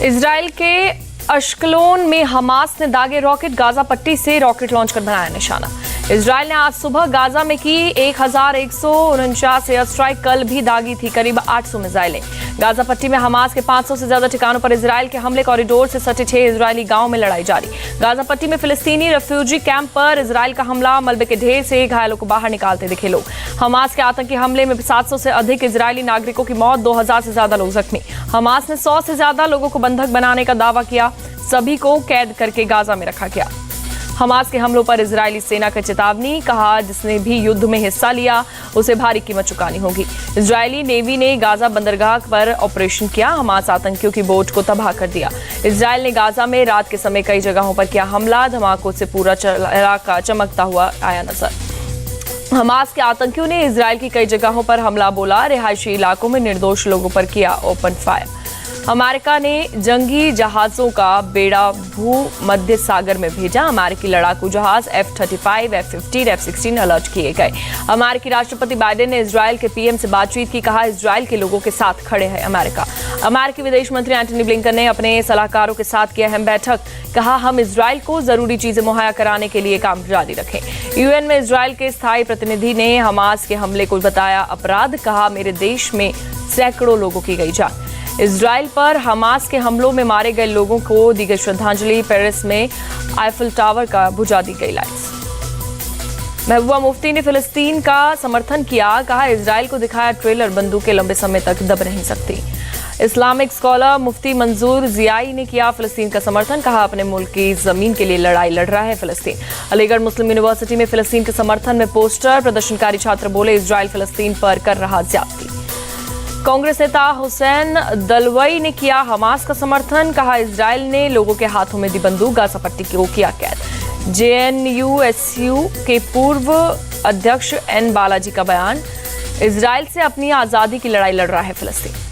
Israel के Ashkelon में Hamas ने दागे रॉकेट, गाजा पट्टी से रॉकेट लॉन्च कर बनाया निशाना। इजराइल ने आज सुबह गाजा में की 1149 एयर स्ट्राइक, कल भी दागी थी करीब 800 मिसाइलें। गाजा पट्टी में हमास के 500 से ज्यादा ठिकानों पर इजराइल के हमले, कॉरिडोर से सटे 6 इजरायली गांव में लड़ाई जारी। गाजा पट्टी में फिलिस्तीनी रेफ्यूजी कैंप पर इजराइल का हमला, मलबे के ढेर से घायलों को बाहर निकालते दिखे लोग। हमास के आतंकी हमले में 700 से अधिक इजरायली नागरिकों की मौत, 2000 से ज्यादा लोग जख्मी। हमास ने 100 से ज्यादा लोगों को बंधक बनाने का दावा किया, सभी को कैद करके गाजा में रखा गया। हमास के हमलों पर इजरायली सेना की चेतावनी, कहा जिसने भी युद्ध में हिस्सा लिया उसे भारी कीमत चुकानी होगी। इजरायली नेवी ने गाजा बंदरगाह पर ऑपरेशन किया, हमास आतंकियों की बोट को तबाह कर दिया। इजराइल ने गाजा में रात के समय कई जगहों पर किया हमला, धमाकों से पूरा इलाका चमकता हुआ आया नजर। हमास के आतंकियों ने इजराइल की कई जगहों पर हमला बोला, रिहायशी इलाकों में निर्दोष लोगों पर किया ओपन फायर। अमेरिका ने जंगी जहाजों का बेड़ा भूमध्य सागर में भेजा, अमेरिकी लड़ाकू जहाज F-35, F-15, F-16 अलर्ट किए गए। अमेरिकी राष्ट्रपति बाइडेन ने इजराइल के पीएम से बातचीत की, कहा इजराइल के लोगों के साथ खड़े हैं अमेरिका। अमेरिकी विदेश मंत्री एंटनी ब्लिंकन ने अपने सलाहकारों के साथ किया अहम बैठक, कहा हम इजराइल को जरूरी चीजें मुहैया कराने के लिए काम जारी रखें। यूएन में इजराइल के स्थायी प्रतिनिधि ने हमास के हमले को बताया अपराध, कहा मेरे देश में सैकड़ों लोगों की गई जान। इजराइल पर हमास के हमलों में मारे गए लोगों को दी गई श्रद्धांजलि, पेरिस में आईफिल टावर का बुझा दी गई लाइट्स। महबूबा मुफ्ती ने फिलिस्तीन का समर्थन किया, कहा इजराइल को दिखाया ट्रेलर, बंदूकें लंबे समय तक दब नहीं सकती। इस्लामिक स्कॉलर मुफ्ती मंजूर जियाई ने किया फिलिस्तीन का समर्थन, कहा अपने मुल्क की जमीन के लिए लड़ाई लड़ रहा है फिलिस्तीन। अलीगढ़ मुस्लिम यूनिवर्सिटी में फिलिस्तीन के समर्थन में पोस्टर, प्रदर्शनकारी छात्र बोले इजराइल फिलिस्तीन पर कर रहा ज्यादती। कांग्रेस नेता हुसैन दलवई ने किया हमास का समर्थन, कहा इजराइल ने लोगों के हाथों में दी बंदूक, गाजा पट्टी को किया कैद। JNUSU के पूर्व अध्यक्ष N बालाजी का बयान, इजराइल से अपनी आजादी की लड़ाई लड़ रहा है फिलिस्तीन।